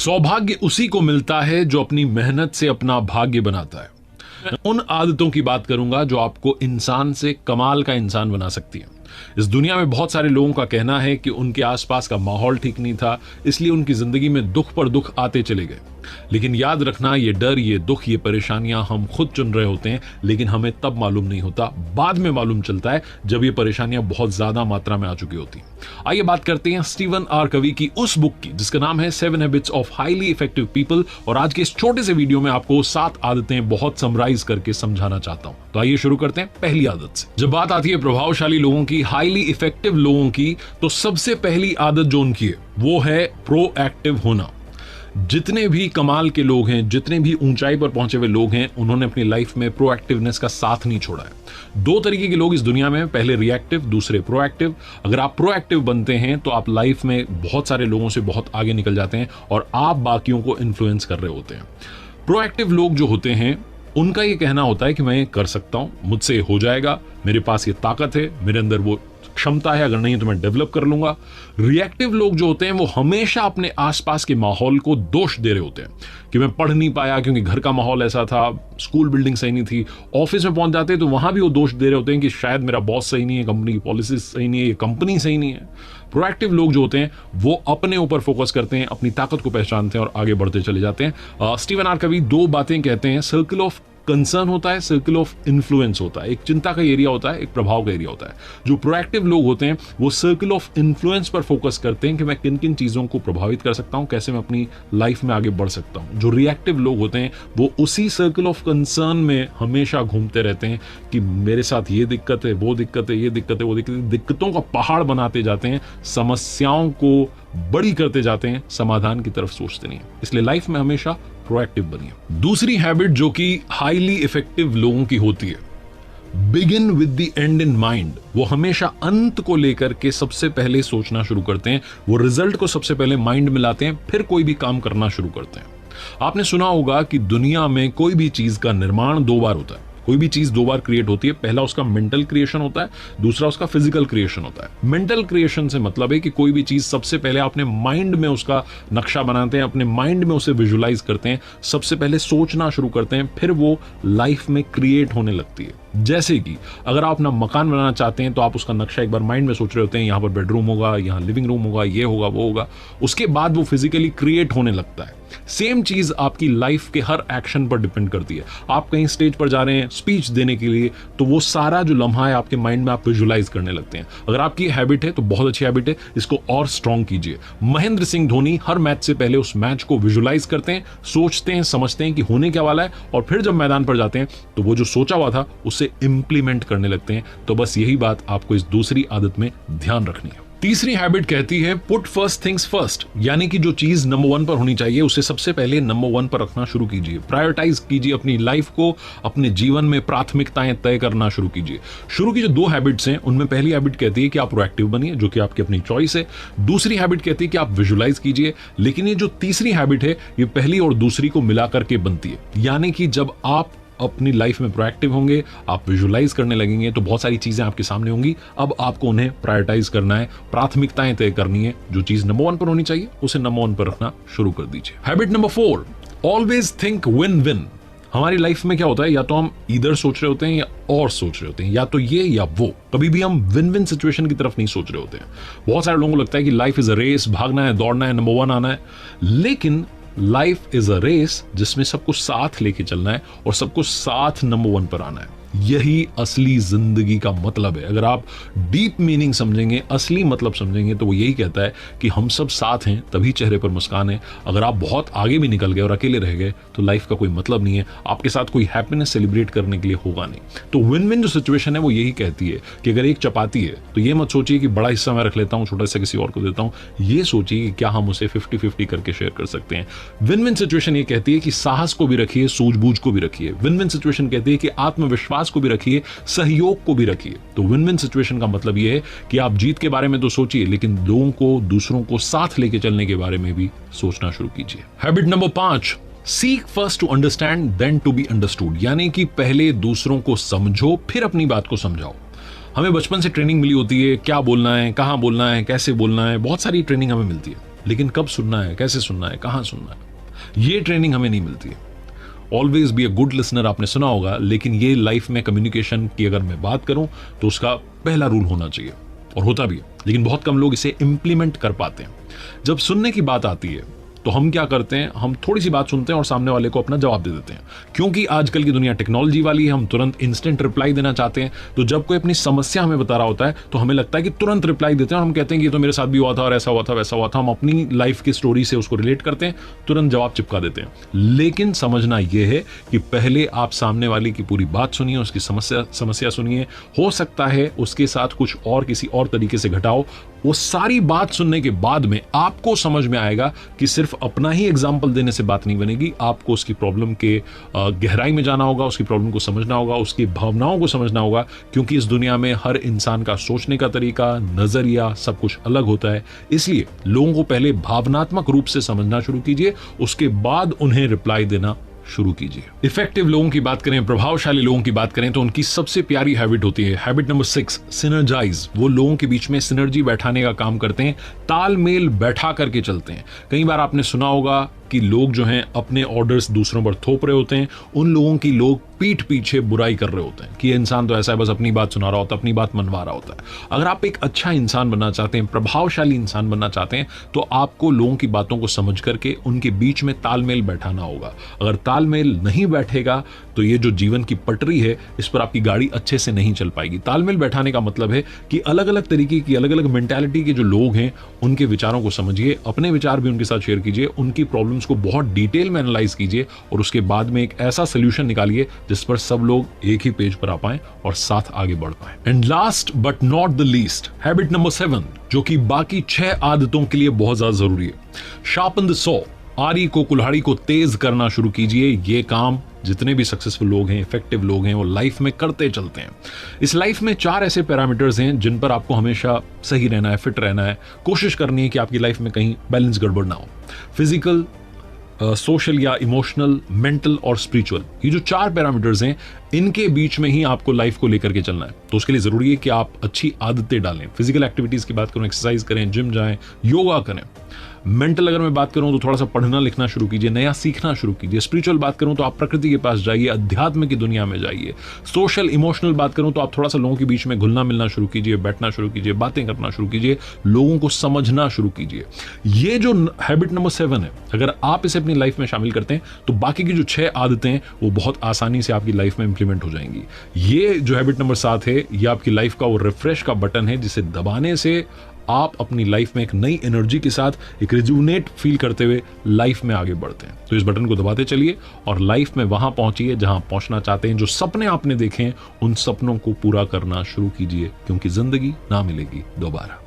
सौभाग्य उसी को मिलता है जो अपनी मेहनत से अपना भाग्य बनाता है। उन आदतों की बात करूंगा जो आपको इंसान से कमाल का इंसान बना सकती है। इस दुनिया में बहुत सारे लोगों का कहना है कि उनके आसपास का माहौल ठीक नहीं था, इसलिए उनकी जिंदगी में दुख पर दुख आते चले गए। लेकिन याद रखना, ये डर, ये दुख, ये परेशानियां हम खुद चुन रहे होते हैं, लेकिन हमें तब मालूम नहीं होता, बाद में मालूम चलता है जब ये परेशानियां बहुत ज्यादा मात्रा में आ चुकी होती। आइए बात करते हैं स्टीवन आर कवी की उस बुक की जिसका नाम है 7 habits of highly effective people. और आज के इस छोटे से वीडियो में आपको 7 आदतें बहुत समराइज करके समझाना चाहता हूं। तो आइए शुरू करते हैं पहली आदत से। जब बात आती है प्रभावशाली लोगों की, हाईली इफेक्टिव लोगों की, तो सबसे पहली आदत जो उनकी है वो है प्रोएक्टिव होना। जितने भी कमाल के लोग हैं, जितने भी ऊंचाई पर पहुंचे हुए लोग हैं, उन्होंने अपनी लाइफ में प्रोएक्टिवनेस का साथ नहीं छोड़ा है। 2 तरीके के लोग इस दुनिया में, पहले रिएक्टिव, दूसरे प्रोएक्टिव। अगर आप प्रोएक्टिव बनते हैं तो आप लाइफ में बहुत सारे लोगों से बहुत आगे निकल जाते हैं और आप बाकियों को इन्फ्लुएंस कर रहे होते हैं। प्रोएक्टिव लोग जो होते हैं उनका ये कहना होता है कि मैं कर सकता हूं, मुझसे हो जाएगा, मेरे पास ये ताकत है, मेरे अंदर वो क्षमता है, अगर नहीं तो मैं डेवलप कर लूंगा। रिएक्टिव लोग जो होते हैं वो हमेशा अपने आसपास के माहौल को दोष दे रहे होते हैं कि मैं पढ़ नहीं पाया क्योंकि घर का माहौल ऐसा था, स्कूल बिल्डिंग सही नहीं थी। ऑफिस में पहुंच जाते हैं तो वहां भी वो दोष दे रहे होते हैं कि शायद मेरा बॉस सही नहीं है, कंपनी की पॉलिसी सही नहीं है, ये कंपनी सही नहीं है। प्रोएक्टिव लोग जो होते हैं वो अपने ऊपर फोकस करते हैं, अपनी ताकत को पहचानते हैं और आगे बढ़ते चले जाते हैं। स्टीवन आर कवी 2 बातें कहते हैं, सर्कल ऑफ कंसर्न होता है, सर्कल ऑफ इन्फ्लुएंस होता है। एक चिंता का एरिया होता है, एक प्रभाव का एरिया होता है। जो प्रोएक्टिव लोग होते हैं वो सर्कल ऑफ इन्फ्लुएंस पर फोकस करते हैं कि मैं किन किन चीजों को प्रभावित कर सकता हूं, कैसे मैं अपनी लाइफ में आगे बढ़ सकता हूं। जो रिएक्टिव लोग होते हैं वो उसी सर्कल ऑफ कंसर्न में हमेशा घूमते रहते हैं कि मेरे साथ ये दिक्कत है, वो दिक्कत है, ये दिक्कत है, वो दिक्कत है। दिक्कतों का पहाड़ बनाते जाते हैं, समस्याओं को बड़ी करते जाते हैं, समाधान की तरफ सोचते नहीं है। इसलिए लाइफ में हमेशा प्रोएक्टिव बनिए। दूसरी हैबिट जो कि हाईली इफेक्टिव लोगों की होती है, begin with the and in mind. वो हमेशा अंत को लेकर के सबसे पहले सोचना शुरू करते हैं, वो रिजल्ट को सबसे पहले माइंड में लाते हैं, फिर कोई भी काम करना शुरू करते हैं। आपने सुना होगा कि दुनिया में कोई भी चीज का निर्माण 2 बार होता है। कोई भी चीज 2 बार क्रिएट होती है। पहला उसका मेंटल क्रिएशन होता है, दूसरा उसका फिजिकल क्रिएशन होता है। मेंटल क्रिएशन से मतलब है कि कोई भी चीज सबसे पहले अपने माइंड में उसका नक्शा बनाते हैं, अपने माइंड में उसे विजुलाइज करते हैं, सबसे पहले सोचना शुरू करते हैं, फिर वो लाइफ में क्रिएट होने लगती है। जैसे कि अगर आप अपना मकान बनाना चाहते हैं तो आप उसका नक्शा एक बार माइंड में सोच रहे होते हैं, यहाँ पर बेडरूम होगा, यहाँ लिविंग रूम होगा, ये होगा, वो होगा। उसके बाद वो फिजिकली क्रिएट होने लगता है। सेम चीज आपकी लाइफ के हर एक्शन पर डिपेंड करती है। आप कहीं स्टेज पर जा रहे हैं स्पीच देने के लिए, तो वो सारा जो लम्हा है आपके माइंड में आप विजुलाइज करने लगते हैं। अगर आपकी हैबिट है तो बहुत अच्छी हैबिट है, इसको और स्ट्रॉन्ग कीजिए। महेंद्र सिंह धोनी हर मैच से पहले उस मैच को विजुलाइज करते हैं, सोचते हैं, समझते हैं कि होने क्या वाला है, और फिर जब मैदान पर जाते हैं तो वो जो सोचा हुआ था उसे इंप्लीमेंट करने लगते हैं। तो बस यही बात आपको इस दूसरी आदत में ध्यान रखनी है। तीसरी हैबिट कहती है पुट फर्स्ट थिंग्स फर्स्ट, यानी कि जो चीज नंबर 1 पर होनी चाहिए उसे सबसे पहले नंबर 1 पर रखना शुरू कीजिए। प्रायोरिटाइज कीजिए अपनी लाइफ को, अपने जीवन में प्राथमिकताएं तय करना शुरू कीजिए। शुरू की जो 2 हैबिट्स हैं उनमें पहली हैबिट कहती है कि आप प्रोएक्टिव बनिए, जो कि आपकी अपनी चॉइस है। दूसरी हैबिट कहती है कि आप विजुलाइज कीजिए। लेकिन ये जो तीसरी हैबिट है ये पहली और दूसरी को मिलाकर के बनती है, यानी कि जब आप अपनी लाइफ में प्रोएक्टिव होंगे, आप विजुलाइज करने लगेंगे तो बहुत सारी चीजें आपके सामने होंगी। अब आपको उन्हें प्रायोरिटाइज करना है, प्राथमिकताएं तय करनी है। जो चीज नंबर 1 पर होनी चाहिए उसे नंबर 1 पर रखना शुरू कर दीजिए। Habit number 4, always think win win. हमारी लाइफ में क्या होता है, या तो हम इधर सोच रहे होते हैं या और सोच रहे होते हैं, या तो ये या वो। कभी भी हम विन विन सिचुएशन की तरफ नहीं सोच रहे होते हैं। बहुत सारे लोगों को लगता है कि लाइफ इज अ रेस, भागना है, दौड़ना है, नंबर 1 आना है। लेकिन लाइफ इज अ रेस जिसमें सबको साथ लेके चलना है और सबको साथ नंबर 1 पर आना है। यही असली जिंदगी का मतलब है। अगर आप डीप मीनिंग समझेंगे, असली मतलब समझेंगे, तो वो यही कहता है कि हम सब साथ हैं तभी चेहरे पर मुस्कान है। अगर आप बहुत आगे भी निकल गए और अकेले रह गए तो लाइफ का कोई मतलब नहीं है, आपके साथ कोई हैप्पीनेस सेलिब्रेट करने के लिए होगा नहीं। तो विन विन जो सिचुएशन है वो यही कहती है कि अगर एक चपाती है तो ये मत सोचिए कि बड़ा हिस्सा मैं रख लेता हूँ, छोटा हिस्सा किसी और को देता हूँ। ये सोचिए कि क्या हम उसे 50-50 करके शेयर कर सकते हैं। विन विन सिचुएशन ये कहती है कि साहस को भी रखिए, सूझबूझ को भी रखिए। विन विन सिचुएशन कहती है कि आत्मविश्वास को भी रखिए, सहयोग को भी रखिए। तो विन विन सिचुएशन का मतलब यह है कि आप जीत के बारे में तो सोचिए, लेकिन लोगों को, दूसरों को साथ लेके चलने के बारे में भी सोचना शुरू कीजिए। Habit number 5, seek first to understand then to be understood, यानी कि पहले दूसरों को समझो फिर अपनी बात को समझाओ। हमें बचपन से ट्रेनिंग मिली होती है, क्या बोलना है, कहां बोलना है, कैसे बोलना है, बहुत सारी ट्रेनिंग हमें मिलती है। लेकिन कब सुनना है, कैसे सुनना है, कहां सुनना है, ये ट्रेनिंग हमें नहीं मिलती है। Always be a good listener आपने सुना होगा, लेकिन ये लाइफ में कम्युनिकेशन की अगर मैं बात करूं तो उसका पहला रूल होना चाहिए, और होता भी है, लेकिन बहुत कम लोग इसे इंप्लीमेंट कर पाते हैं। जब सुनने की बात आती है तो हम क्या करते हैं, हम थोड़ी सी बात सुनते हैं और सामने वाले को अपना जवाब दे देते हैं, क्योंकि आजकल की दुनिया टेक्नोलॉजी वाली है, हम तुरंत इंस्टेंट रिप्लाई देना चाहते हैं। तो जब कोई अपनी समस्या हमें बता रहा होता है तो हमें लगता है कि तुरंत रिप्लाई देते हैं, और हम कहते हैं कि ये तो मेरे साथ भी हुआ था और ऐसा हुआ था वैसा हुआ था, हम अपनी लाइफ की स्टोरी से उसको रिलेट करते हैं, तुरंत जवाब चिपका देते हैं। लेकिन समझना यह है कि पहले आप सामने वाले की पूरी बात सुनिए, उसकी समस्या सुनिए, हो सकता है उसके साथ कुछ और किसी और तरीके से घटाओ। वो सारी बात सुनने के बाद में आपको समझ में आएगा कि सिर्फ अपना ही एग्जाम्पल देने से बात नहीं बनेगी, आपको उसकी प्रॉब्लम के गहराई में जाना होगा, उसकी प्रॉब्लम को समझना होगा, उसकी भावनाओं को समझना होगा, क्योंकि इस दुनिया में हर इंसान का सोचने का तरीका, नजरिया सब कुछ अलग होता है। इसलिए लोगों को पहले भावनात्मक रूप से समझना शुरू कीजिए, उसके बाद उन्हें रिप्लाई देना शुरू कीजिए। इफेक्टिव लोगों की बात करें, प्रभावशाली लोगों की बात करें, तो उनकी सबसे प्यारी हैबिट होती है हैबिट नंबर 6, सिनर्जाइज। वो लोगों के बीच में सिनर्जी बैठाने का काम करते हैं, तालमेल बैठा करके चलते हैं। कई बार आपने सुना होगा कि लोग जो हैं अपने ऑर्डर्स दूसरों पर थोप रहे होते हैं, उन लोगों की लोग पीठ पीछे बुराई कर रहे होते हैं कि ये इंसान तो ऐसा है, बस अपनी बात सुना रहा होता है, अपनी बात मनवा रहा होता है। अगर आप एक अच्छा इंसान बनना चाहते हैं, प्रभावशाली इंसान बनना चाहते हैं, तो आपको लोगों की बातों को समझ करके उनके बीच में तालमेल बैठाना होगा। अगर तालमेल नहीं बैठेगा तो ये जो जीवन की पटरी है, इस पर आपकी गाड़ी अच्छे से नहीं चल पाएगी। तालमेल बैठाने का मतलब है कि अलग अलग तरीके की, अलग अलग मेंटालिटी के जो लोग हैं, उनके विचारों को समझिए, अपने विचार भी उनके साथ शेयर कीजिए, उनकी प्रॉब्लम्स को बहुत डिटेल में एनालाइज कीजिए, और उसके बाद में एक ऐसा सोल्यूशन निकालिए जिस पर सब लोग एक ही पेज पर आ पाएं और साथ आगे बढ़ पाएं। And last but not the least, habit number 7, जो कि बाकी 6 आदतों के लिए बहुत ज्यादा जरूरी है, शार्पन द सॉ। आरी को, कुल्हाड़ी को तेज करना शुरू कीजिए। ये काम जितने भी सक्सेसफुल लोग हैं, इफेक्टिव लोग हैं, वो लाइफ में करते चलते हैं। इस लाइफ में 4 ऐसे पैरामीटर्स हैं जिन पर आपको हमेशा सही रहना है, फिट रहना है, कोशिश करनी है कि आपकी लाइफ में कहीं बैलेंस गड़बड़ ना हो। फिजिकल, सोशल या इमोशनल, मेंटल और स्पिरिचुअल, ये जो 4 पैरामीटर्स हैं, इनके बीच में ही आपको लाइफ को लेकर के चलना है। तो उसके लिए जरूरी है कि आप अच्छी आदतें डालें। फिजिकल एक्टिविटीज की बात करूं, एक्सरसाइज करें, जिम जाएं, योगा करें। मेंटल अगर मैं बात करूं तो थोड़ा सा पढ़ना लिखना शुरू कीजिए, नया सीखना शुरू कीजिए। स्पिरिचुअल बात करूं तो आप प्रकृति के पास जाइए, अध्यात्म की दुनिया में जाइए। सोशल इमोशनल बात करूं तो आप थोड़ा सा लोगों के बीच में घुलना मिलना शुरू कीजिए, बैठना शुरू कीजिए, बातें करना शुरू कीजिए, लोगों को समझना शुरू कीजिए। ये जो हैबिट नंबर 7 है, अगर आप इसे अपनी लाइफ में शामिल करते हैं तो बाकी की जो 6 आदतें हैं वो बहुत आसानी से आपकी लाइफ में इंप्लीमेंट हो जाएंगी। ये जो हैबिट नंबर 7 है, ये आपकी लाइफ का वो रिफ्रेश का बटन है जिसे दबाने से आप अपनी लाइफ में एक नई एनर्जी के साथ, एक रिजुवनेट फील करते हुए लाइफ में आगे बढ़ते हैं। तो इस बटन को दबाते चलिए और लाइफ में वहां पहुंचिए जहां पहुंचना चाहते हैं। जो सपने आपने देखे हैं, उन सपनों को पूरा करना शुरू कीजिए, क्योंकि जिंदगी ना मिलेगी दोबारा।